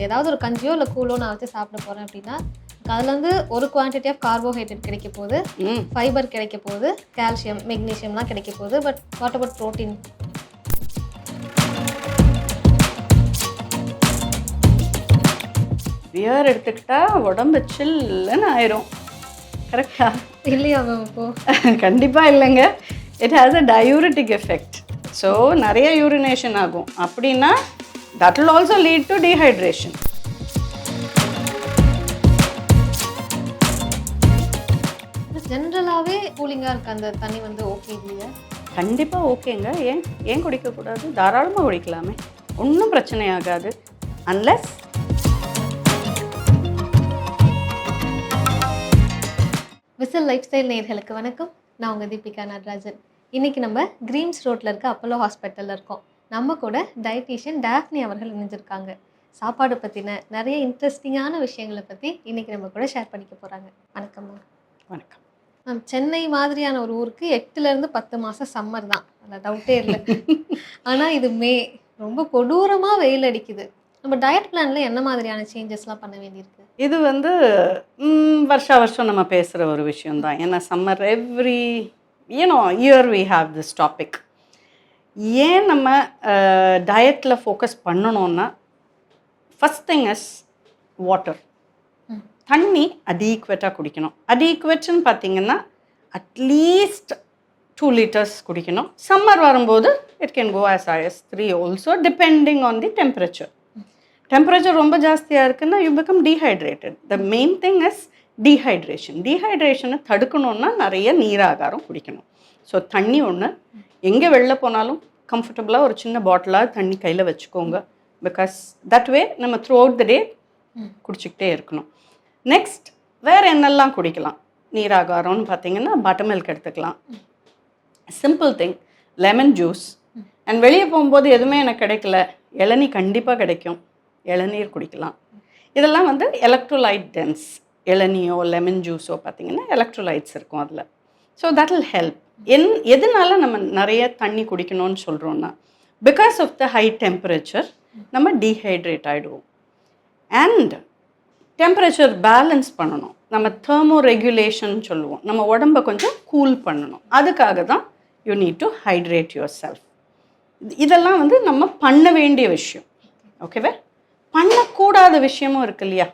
ஏதாவது ஒரு கஞ்சியோ இல்லை கூழோ நான் வச்சு சாப்பிட போகிறேன் அப்படின்னா அதுலேருந்து ஒரு குவான்டிட்டி ஆஃப் கார்போஹைட்ரேட் கிடைக்க போகுது, ஃபைபர் கிடைக்க போகுது, கால்சியம் மெக்னீஷியம்லாம் கிடைக்க போகுது. But what about protein? Beer எடுத்துக்கிட்டா உடம்பு சில்லுன்னு ஆயிரும். கரெக்டா? இல்லையா மேம்? இப்போ கண்டிப்பாக இல்லைங்க. It has a diuretic effect. So நிறைய யூரினேஷன் ஆகும். அப்படின்னா that will also lead to dehydration. ஜென்ரலாகவே கூலிங்காக இருக்க அந்த தண்ணி வந்து ஓகே இல்லையா? கண்டிப்பாக ஓகேங்க. ஏன் குடிக்கக்கூடாது? தாராளமாக குடிக்கலாமே, ஒன்றும் பிரச்சனை ஆகாது. அன்லெஸ் விசில் லைஃப் ஸ்டைல் நேயர்களுக்கு வணக்கம். நான் உங்கள் தீபிகா நடராஜன். இன்றைக்கி நம்ம கிரீம்ஸ் ரோட்டில் இருக்க அப்போலோ ஹாஸ்பிட்டலில் இருக்கோம். நம்ம கூட டயட்டீஷியன் டாஃப்னி அவர்கள் இணைஞ்சிருக்காங்க. சாப்பாடு பற்றின நிறைய இன்ட்ரெஸ்டிங்கான விஷயங்களை பற்றி இன்றைக்கி நம்ம கூட ஷேர் பண்ணிக்க போகிறாங்க. வணக்கம் மேம். வணக்கம் மேம். சென்னை மாதிரியான ஒரு ஊருக்கு 8லேருந்து 10 மாதம் சம்மர் தான், அதில் டவுட்டே இல்லை. ஆனால் இது மே, ரொம்ப கொடூரமாக வெயில் அடிக்குது. நம்ம டயட் பிளானில் என்ன மாதிரியான சேஞ்சஸ்லாம் பண்ண வேண்டியிருக்கு? இது வந்து வருஷம் நம்ம பேசுகிற ஒரு விஷயந்தான். ஏன்னா summer every year we have this topic. ஏன் நம்ம டயட்டில் ஃபோக்கஸ் பண்ணணும்னா, ஃபஸ்ட் திங் இஸ் வாட்டர். தண்ணி அதீக்வெட்டாக குடிக்கணும். அதீக்வெட்னு பார்த்தீங்கன்னா அட்லீஸ்ட் 2 liters குடிக்கணும். சம்மர் வரும்போது it can go as high as 3 also, depending on the temperature. Temperature ரொம்ப ஜாஸ்தியாக இருக்குன்னா you become dehydrated. The main thing is dehydration. டீஹைட்ரேஷனை தடுக்கணுன்னா நிறைய நீராகாரம் குடிக்கணும். ஸோ தண்ணி ஒன்று, எங்கே வெளில போனாலும் கம்ஃபர்டபுளாக ஒரு சின்ன பாட்டிலாக தண்ணி கையில் வச்சுக்கோங்க. பிகாஸ் தட் வே நம்ம த்ரூ அவுட் த டே குடிச்சிக்கிட்டே இருக்கணும். நெக்ஸ்ட் வேறு என்னெல்லாம் குடிக்கலாம்? நீராகாரம்னு பார்த்தீங்கன்னா பட்டர் மில்க் எடுத்துக்கலாம். Simple thing, lemon juice. And வெளியே போகும்போது எதுவுமே எனக்கு கிடைக்கல, இளநீ கண்டிப்பாக கிடைக்கும், இளநீர் குடிக்கலாம். இதெல்லாம் வந்து எலக்ட்ரோலைட் டென்ஸ். இளநியோ லெமன் ஜூஸோ பார்த்தீங்கன்னா எலக்ட்ரோலைட்ஸ் இருக்கும் அதில். So that will help. எதனால நம்ம நிறைய தண்ணி குடிக்கணும்னு சொல்கிறோன்னா, because of the high temperature நம்ம டீஹைட்ரேட் ஆகிடுவோம். அண்ட் டெம்பரேச்சர் பேலன்ஸ் பண்ணணும். நம்ம தெர்மோ ரெகுலேஷன் சொல்லுவோம். நம்ம உடம்பை கொஞ்சம் கூல் பண்ணணும். அதுக்காக தான் you need to hydrate your self. இதெல்லாம் வந்து நம்ம பண்ண வேண்டிய விஷயம். ஓகேவா? பண்ணக்கூடாத விஷயமும் இருக்கு இல்லையா?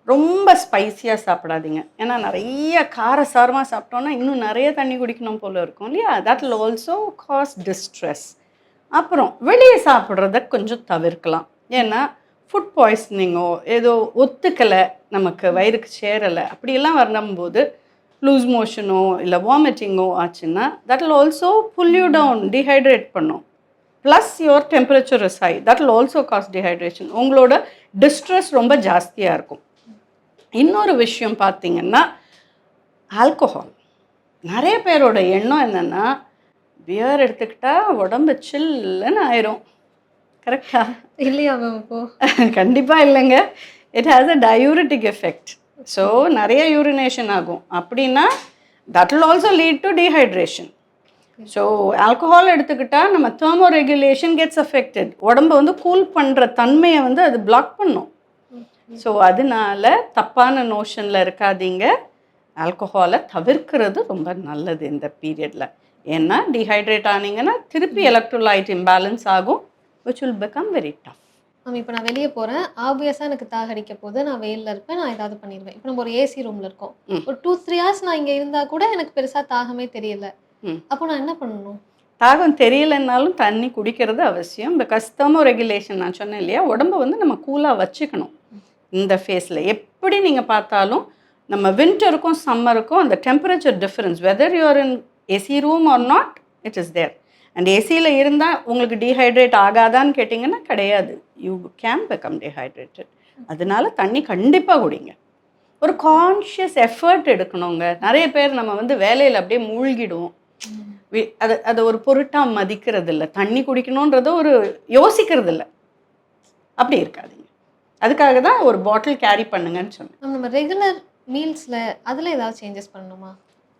ரொம்ப ஸ்பைஸியாக சாப்பிடாதீங்க. ஏன்னா நிறைய காரசாரமாக சாப்பிட்டோன்னா இன்னும் நிறைய தண்ணி குடிக்கணும் போல இருக்கும் இல்லையா? That will also cause distress. அப்புறம் வெளியே சாப்பிட்றத கொஞ்சம் தவிர்க்கலாம். ஏன்னா ஃபுட் பாய்சனிங்கோ ஏதோ ஒத்துக்கலை, நமக்கு வயிறுக்கு சேரலை, அப்படியெல்லாம் வரும்போது லூஸ் மோஷனோ இல்லை வாமிட்டிங்கோ ஆச்சுன்னா that will also pull you down, dehydrate பண்ணும். Plus your temperature is high, that will also cause dehydration. உங்களோட டிஸ்ட்ரெஸ் ரொம்ப ஜாஸ்தியாக இருக்கும். இன்னொரு விஷயம் பார்த்தீங்கன்னா ஆல்கோஹால். நிறைய பேரோட எண்ணம் என்னென்னா, பியர் எடுத்துக்கிட்டால் உடம்பு சில்லுன்னு ஆயிரும். கரெக்டா? இல்லையா மேம்? இப்போ கண்டிப்பாக இல்லைங்க. It has a diuretic effect. So நிறைய யூரினேஷன் ஆகும். அப்படின்னா that will also lead to dehydration. So alcohol எடுத்துக்கிட்டால் நம்ம தெர்மோ ரெகுலேஷன் கெட்ஸ் அஃபெக்டட். உடம்பை வந்து கூல் பண்ணுற தன்மையை வந்து அது பிளாக் பண்ணும். ஸோ அதனால தப்பான நோஷனில் இருக்காதீங்க. ஆல்கோஹாலை தவிர்க்கிறது ரொம்ப நல்லது இந்த பீரியடில். ஏன்னா டீஹைட்ரேட் ஆனீங்கன்னா திருப்பி எலக்ட்ரோலைட் இம்பேலன்ஸ் ஆகும், which will become very tough. இப்போ நான் வெளியே போகிறேன், ஆப்வியஸாக எனக்கு தாகடிக்க போது, நான் வெயிலில் இருப்பேன், நான் ஏதாவது பண்ணிடுவேன். இப்போ நம்ம ஒரு ஏசி ரூமில் இருக்கோம், ஒரு 2-3 hours நான் இங்கே இருந்தால் கூட எனக்கு பெருசாக தாகமே தெரியல. அப்போ நான் என்ன பண்ணணும்? தாகம் தெரியலைன்னாலும் தண்ணி குடிக்கிறது அவசியம். பிகாஸ் தெர்மோ ரெகுலேஷன் நான் சொன்னேன் இல்லையா, உடம்பை வந்து நம்ம கூலாக வச்சுக்கணும். இந்த ஃபேஸில் எப்படி நீங்கள் பார்த்தாலும் நம்ம வின்டருக்கும் சம்மருக்கும் அந்த temperature difference, whether you are in AC room or not, it is there. And ஏசியில் இருந்தால் உங்களுக்கு டீஹைட்ரேட் ஆகாதான்னு கேட்டிங்கன்னா கிடையாது. You can become dehydrated. அதனால தண்ணி கண்டிப்பாக குடிங்க. ஒரு கான்ஷியஸ் எஃபர்ட் எடுக்கணுங்க. நிறைய பேர் நம்ம வந்து வேலையில் அப்படியே மூழ்கிடுவோம். அதை ஒரு பொருட்டாக மதிக்கிறது இல்லை. தண்ணி குடிக்கணுன்றத ஒரு யோசிக்கிறது இல்லை. அப்படி இருக்காதுங்க. அதுக்காக தான் ஒரு பாட்டில் கேரி பண்ணுங்கன்னு சொன்னேன். நம்ம ரெகுலர் மீல்ஸில் அதில் ஏதாவது சேஞ்சஸ் பண்ணணுமா?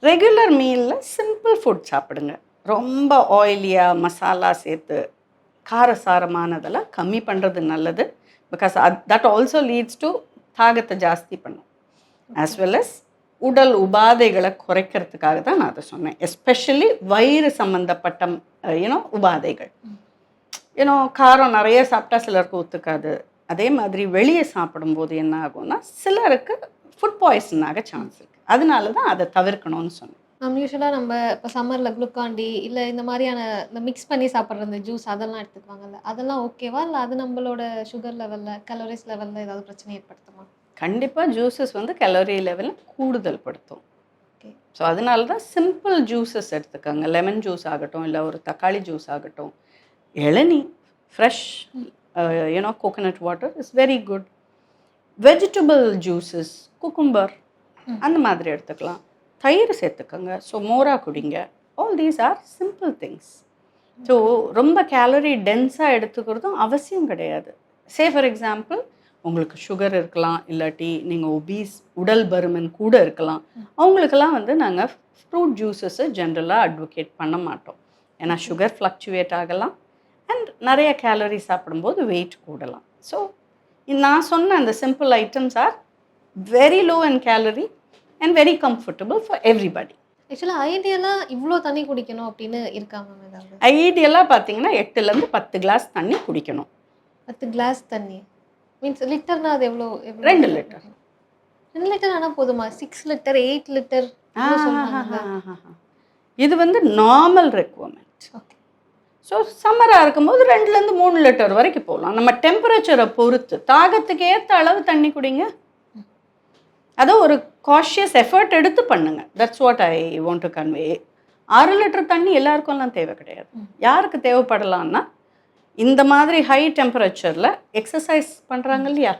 ரெகுலர் மீலில் சிம்பிள் ஃபுட் சாப்பிடுங்க. ரொம்ப ஆயிலியாக மசாலா சேர்த்து காரசாரமானதெல்லாம் கம்மி பண்ணுறது நல்லது. Because that also leads to தாகத்தை ஜாஸ்தி பண்ணும் ஆஸ் வெல் அஸ் உடல் உபாதைகளை குறைக்கிறதுக்காக தான் நான் அதை சொன்னேன். எஸ்பெஷலி வயிறு சம்மந்தப்பட்ட உபாதைகள். காரம் நிறைய சாப்பிட்டா சிலருக்கு ஒத்துக்காது. அதே மாதிரி வெளியே சாப்பிடும்போது என்ன ஆகும்னா சிலருக்கு ஃபுட் பாய்சன் ஆக சான்ஸ் இருக்குது. அதனால தான் அதை தவிர்க்கணும்னு சொன்னேன். யூஸ்வலாக நம்ம இப்போ சம்மரில் குளுக்காண்டி இல்லை இந்த மாதிரியான இந்த மிக்ஸ் பண்ணி சாப்பிட்ற இந்த ஜூஸ் அதெல்லாம் எடுத்துக்குவாங்கல்ல, அதெல்லாம் ஓகேவா? இல்லை அது நம்மளோட சுகர் லெவலில் கலோரிஸ் லெவலில் ஏதாவது பிரச்சனை ஏற்படுத்துமா? கண்டிப்பாக ஜூஸஸ் வந்து கலோரி லெவலில் கூடுதல் படுத்தும். ஓகே. ஸோ அதனால தான் சிம்பிள் ஜூஸஸ் எடுத்துக்கோங்க. லெமன் ஜூஸ் ஆகட்டும், இல்லை ஒரு தக்காளி ஜூஸ் ஆகட்டும், இளநீ fresh coconut water is very good. Vegetable juices, cucumber அந்த மாதிரி எடுத்துக்கலாம். தயிர் சேர்த்துக்கோங்க. ஸோ மோராக குடிங்க. All these are simple things. So ரொம்ப கேலரி டென்ஸாக எடுத்துக்கிறதும் அவசியம் கிடையாது. சே ஃபார் எக்ஸாம்பிள் உங்களுக்கு சுகர் இருக்கலாம், இல்லாட்டி நீங்கள் ஒபீஸ் உடல் பருமன் கூட இருக்கலாம். அவங்களுக்கெல்லாம் வந்து நாங்கள் ஃப்ரூட் ஜூஸஸை ஜென்ரலாக அட்வொகேட் பண்ண மாட்டோம். ஏன்னா சுகர் ஃப்ளக்சுவேட் ஆகலாம் அண்ட் நிறைய கேலரி சாப்பிடும்போது வெயிட் கூடலாம். ஸோ நான் சொன்ன அந்த simple items are very low in calorie and very comfortable for everybody. ஆக்சுவலாக ஐடியலாக இவ்வளோ தண்ணி குடிக்கணும் அப்படின்னு இருக்காங்க ஏதாவது? ஐடியலாக பார்த்தீங்கன்னா 8லேருந்து 10 கிளாஸ் தண்ணி குடிக்கணும். 10 கிளாஸ் தண்ணி மீன்ஸ் லிட்டர்னா அது எவ்வளோ? 2 லிட்டர். 2 லிட்டர் ஆனால் போதுமா? 6 லிட்டர் 8 லிட்டர் இது வந்து நார்மல் ரெக்குவயர்மெண்ட். ஓகே. ஸோ சம்மராக இருக்கும்போது 2லேருந்து 3 லிட்டர் வரைக்கும் போகலாம். நம்ம டெம்பரேச்சரை பொறுத்து தாகத்துக்கு ஏற்ற அளவு தண்ணி குடிங்க. அதை ஒரு காஷியஸ் எஃபர்ட் எடுத்து பண்ணுங்க. That's what I want to convey. 6 litre தண்ணி எல்லாருக்கும்லாம் தேவை கிடையாது. யாருக்கு தேவைப்படலான்னா இந்த மாதிரி ஹை டெம்பரேச்சரில் எக்ஸசைஸ் பண்ணுறாங்க இல்லையா,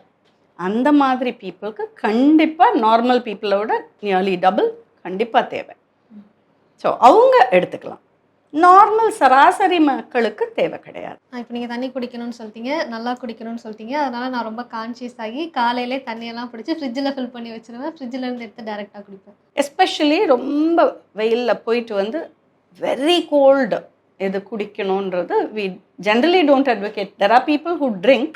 அந்த மாதிரி பீப்புளுக்கு கண்டிப்பாக நார்மல் பீப்புளோட நியர்லி டபுள் கண்டிப்பாக தேவை. ஸோ அவங்க எடுத்துக்கலாம். நார்மல் சராசரி மக்களுக்கு தேவை கிடையாது. இப்போ நீங்கள் தண்ணி குடிக்கணும்னு சொல்லிட்டீங்க, நல்லா குடிக்கணும்னு சொல்லிட்டீங்க. அதனால் நான் ரொம்ப கான்ஷியஸ் ஆகி காலையிலே தண்ணியெல்லாம் பிடிச்சி ஃப்ரிட்ஜில் ஃபில் பண்ணி வச்சுருவேன். ஃப்ரிட்ஜிலேருந்து எடுத்து டைரெக்டாக குடிப்பேன். எஸ்பெஷலி ரொம்ப வெயிலில் போயிட்டு வந்து வெரி கோல்டு எது குடிக்கணுன்றது we generally don't advocate. There are people who drink,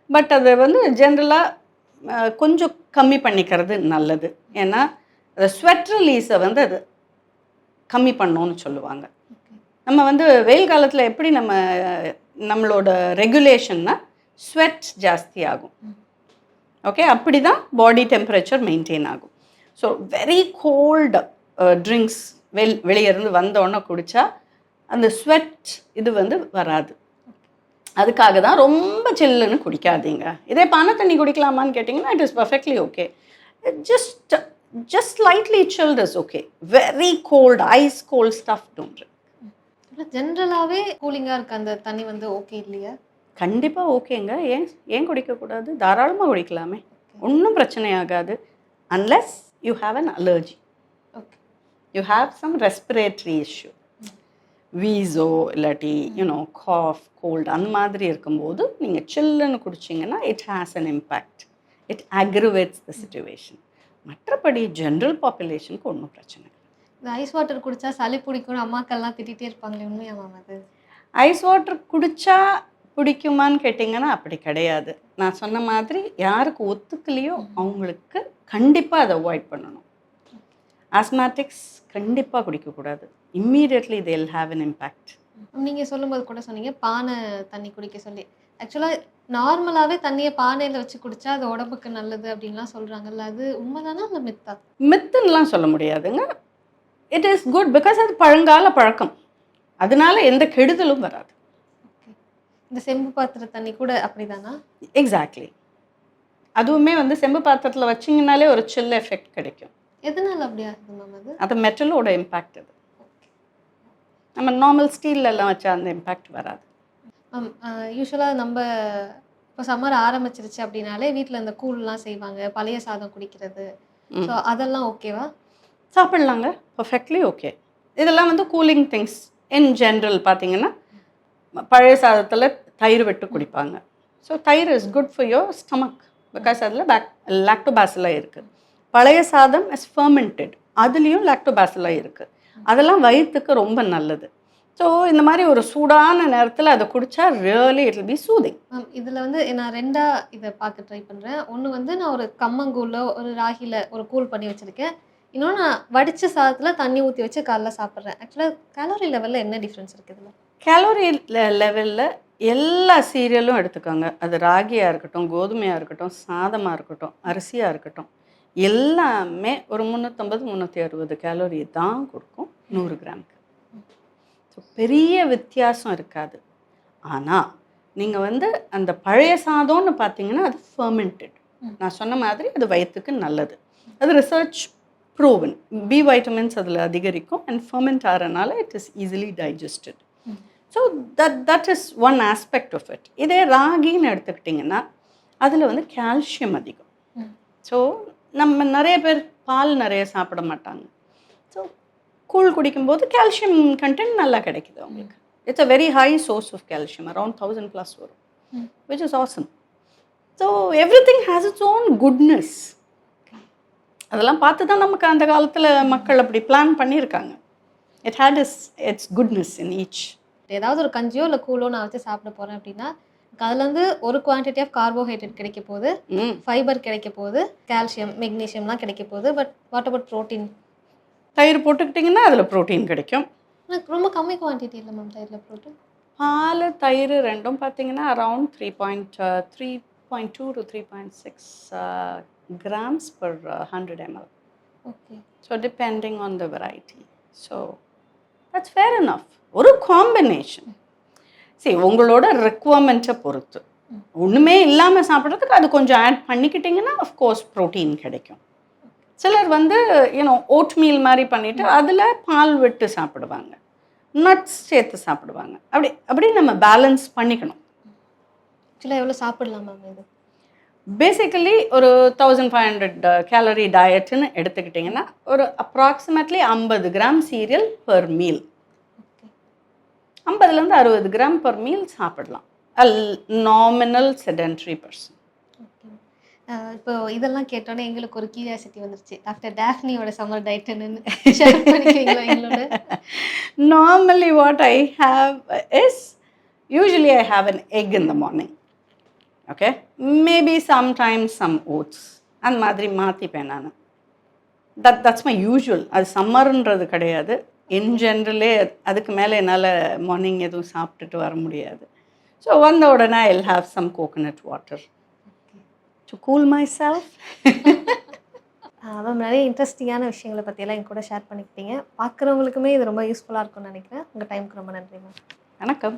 but அதை வந்து ஜென்ரலாக கொஞ்சம் கம்மி பண்ணிக்கிறது நல்லது. ஏன்னா ஸ்வெட் ரிலீஸை வந்து அது கம்மி பண்ணோன்னு சொல்லுவாங்க. நம்ம வந்து வெயில் காலத்தில் எப்படி நம்மளோட ரெகுலேஷன்னா ஸ்வெட் ஜாஸ்தி ஆகும். ஓகே, அப்படி தான் பாடி டெம்பரேச்சர் மெயின்டைன் ஆகும். ஸோ வெரி கோல்டு ட்ரிங்க்ஸ் வெளியே இருந்து வந்தோடனே குடித்தா அந்த ஸ்வெட் இது வந்து வராது. அதுக்காக தான் ரொம்ப சில்லுன்னு குடிக்காதீங்க. இதே பானை தண்ணி குடிக்கலாமான்னு கேட்டிங்கன்னா it is perfectly okay. Just lightly chilled is okay. Very cold ice cold stuff don't drink. ஜென்ரலாகவே கூலிங்காக இருக்க அந்த தண்ணி வந்து ஓகே இல்லையா? கண்டிப்பாக ஓகேங்க. ஏன் குடிக்கக்கூடாது? தாராளமாக குடிக்கலாமே, ஒன்றும் பிரச்சனை ஆகாது. Unless you have an allergy, okay, you have some respiratory issue, வீஸோ இல்லாட்டி காஃப் கோல்டு அந்த மாதிரி இருக்கும்போது நீங்கள் சில்லுன்னு குடிச்சிங்கன்னா it has an impact. It aggravates the situation. மற்றபடி ஜென்ரல் பாப்புலேஷனுக்கு ஒன்றும் பிரச்சனை இல்லை. இந்த ஐஸ் வாட்டர் குடித்தா சளி பிடிக்கும்னு அம்மாக்கள்லாம் திட்டிகிட்டே இருப்பாங்களே, உண்மையா மேம் அது? ஐஸ் வாட்டர் குடித்தா பிடிக்குமான்னு கேட்டிங்கன்னா அப்படி கிடையாது. நான் சொன்ன மாதிரி யாருக்கு ஒத்துக்கலையோ அவங்களுக்கு கண்டிப்பாக அதை அவாய்ட் பண்ணணும். ஆஸ்மாட்டிக்ஸ் கண்டிப்பாக குடிக்கக்கூடாது. Immediately they will have an impact. நீங்கள் சொல்லும்போது கூட சொன்னீங்க பானை தண்ணி குடிக்க சொல்லி. ஆக்சுவலாக நார்மலாகவே தண்ணியை பானையில் வச்சு குடித்தா அது உடம்புக்கு நல்லது அப்படின்லாம் சொல்கிறாங்கல்ல, அது உண்மைதானா இல்லை மித்தா? மித்துன்னெலாம் சொல்ல முடியாதுங்க. இட் இஸ் குட் பிகாஸ் அது பழங்கால பழக்கம். அதனால எந்த கெடுதலும் வராது. ஓகே. இந்த செம்பு பாத்திர தண்ணி கூட அப்படிதானா? எக்ஸாக்ட்லி. அதுவுமே வந்து செம்பு பாத்திரத்தில் வச்சிங்கனாலே ஒரு சில் எஃபெக்ட் கிடைக்கும். எதனால அப்படி ஆகுது மேம் அது? அது மெட்டலோட இம்பேக்ட். அது நம்ம நார்மல் ஸ்டீல்லாம் வச்சா அந்த இம்பேக்ட் வராது. மேம் யூஸ்வலாக நம்ம இப்போ சம்மர் ஆரம்பிச்சிருச்சு அப்படின்னாலே வீட்டில் இந்த கூழ்லாம் செய்வாங்க, பழைய சாதம் குடிக்கிறது. ஸோ அதெல்லாம் ஓகேவா? சாப்பிட்லாங்க, பர்ஃபெக்ட்லி ஓகே. இதெல்லாம் வந்து கூலிங் திங்ஸ். இன் ஜென்ரல் பார்த்தீங்கன்னா பழைய சாதத்தில் தயிர் விட்டு குடிப்பாங்க. ஸோ தயிர் is good for your stomach because அதில் லாக்டோபாசிலா இருக்குது. பழைய சாதம் இஸ் ஃபர்மெண்டட், அதுலேயும் லாக்டோபாசிலா இருக்குது. அதெல்லாம் வயிற்றுக்கு ரொம்ப நல்லது. ஸோ இந்த மாதிரி ஒரு சூடான நேரத்தில் அதை குடித்தா really it will be soothing. Ma'am இதில் வந்து நான் ரெண்டாக இதை பார்க்க ட்ரை பண்ணுறேன். ஒன்று வந்து நான் ஒரு கம்மங்கூழில் ஒரு ராகியில் ஒரு கூழ் பண்ணி வச்சுருக்கேன். இன்னொன்று நான் வடித்த சாதத்தில் தண்ணி ஊற்றி வச்சு காலைல சாப்பிட்றேன். ஆக்சுவலாக கேலரி லெவலில் என்ன டிஃப்ரென்ஸ் இருக்குது இதில்? கேலரி லெவலில் எல்லா சீரியலும் எடுத்துக்கோங்க. அது ராகியாக இருக்கட்டும், கோதுமையாக இருக்கட்டும், சாதமாக இருக்கட்டும், அரிசியாக இருக்கட்டும், எல்லாமே ஒரு 350-360 கேலரி தான் கொடுக்கும் 100 கிராமுக்கு. ஸோ பெரிய வித்தியாசம் இருக்காது. ஆனால் நீங்கள் வந்து அந்த பழைய சாதம்னு பார்த்தீங்கன்னா அது ஃபர்மெண்டட். நான் சொன்ன மாதிரி அது வயிற்றுக்கு நல்லது. அது ரிசர்ச் ப்ரூவன். பி வைட்டமின்ஸ் அதில் அதிகரிக்கும் அண்ட் ஃபர்மெண்ட் ஆகிறனால it is easily digested. So that is one aspect of it. இதே ராகின்னு எடுத்துக்கிட்டிங்கன்னா அதில் வந்து கால்சியம் அதிகம். ஸோ நம்ம நிறைய பேர் பால் நிறைய சாப்பிட மாட்டாங்க. ஸோ கூழ் குடிக்கும்போது கால்சியம் கண்டென்ட் நல்லா கிடைக்குது அவங்களுக்கு. It's a very high source of calcium, around 1000+ வரும், which is awesome. So everything has its own goodness. அதெல்லாம் பார்த்து தான் நமக்கு அந்த காலத்தில் மக்கள் அப்படி பிளான் பண்ணியிருக்காங்க. It had its goodness in each. ஏதாவது ஒரு கஞ்சியோ இல்லை கூழோ நான் வச்சு சாப்பிட போகிறேன் அப்படின்னா அதுலேருந்து ஒரு குவான்டிட்டி ஆஃப் கார்போஹைட்ரேட் கிடைக்க போகுது, ஃபைபர் கிடைக்க போகுது, கால்சியம் மெக்னீஷியம்லாம் கிடைக்க போகுது. But what about protein? தயிர் போட்டுக்கிட்டிங்கன்னா அதில் ப்ரோட்டீன் கிடைக்கும். எனக்கு ரொம்ப கம்மி குவான்டிட்டி இல்லை மேம் தயிரில் ப்ரோட்டீன். பால் தயிர் ரெண்டும் பார்த்தீங்கன்னா around 3.2 to 3.6 grams per 100 ml. Okay. So depending on the variety. So that's fair enough. ஒரு காம்பினேஷன். சரி, உங்களோட ரெக்குவயர்மெண்ட்டை பொறுத்து ஒன்றுமே இல்லாமல் சாப்பிட்றதுக்கு அது கொஞ்சம் ஆட் பண்ணிக்கிட்டிங்கன்னா அஃப்கோர்ஸ் ப்ரோட்டீன் கிடைக்கும். சிலர் வந்து ஓட் மீல் மாதிரி பண்ணிவிட்டு அதில் பால் விட்டு சாப்பிடுவாங்க, நட்ஸ் சேர்த்து சாப்பிடுவாங்க. அப்படி நம்ம பேலன்ஸ் பண்ணிக்கணும். ஆக்சுவலாக எவ்வளோ சாப்பிடலாம் மேம் இது? பேசிக்கலி ஒரு 1500 கேலரி டயட்டுன்னு எடுத்துக்கிட்டிங்கன்னா ஒரு approximately 50 gram cereal per meal. 50 to 60 gram per meal சாப்பிடலாம். Nominal sedentary person. இப்போ இதெல்லாம் கேட்டோன்னே எங்களுக்கு ஒரு கியூரியாசிட்டி வந்துருச்சு. டாக்டர் டேஃப்னியோட சம்மர் டயட் என்னன்னு ஷேர் பண்ணிக்கிறீங்களா எங்களோட? Normally what I have is, usually I have an egg in the morning. Okay? Maybe sometimes some oats. அந்த மாதிரி மாற்றிப்பேன் நான். That's my usual. அது சம்மர்ன்றது கிடையாது. இன் ஜென்ரலே அதுக்கு மேலே என்னால் மார்னிங் எதுவும் சாப்பிட்டுட்டு வர முடியாது. ஸோ வந்த உடனே I'll have some coconut water to cool myself. Ma'am நிறைய இன்ட்ரெஸ்டிங்கான விஷயங்களை பற்றியெல்லாம் என் கூட ஷேர் பண்ணிக்கிட்டீங்க. பார்க்குறவங்களுக்குமே இது ரொம்ப யூஸ்ஃபுல்லாக இருக்கும்னு நினைக்கிறேன். உங்கள் டைமுக்கு ரொம்ப நன்றி மேம். வணக்கம்.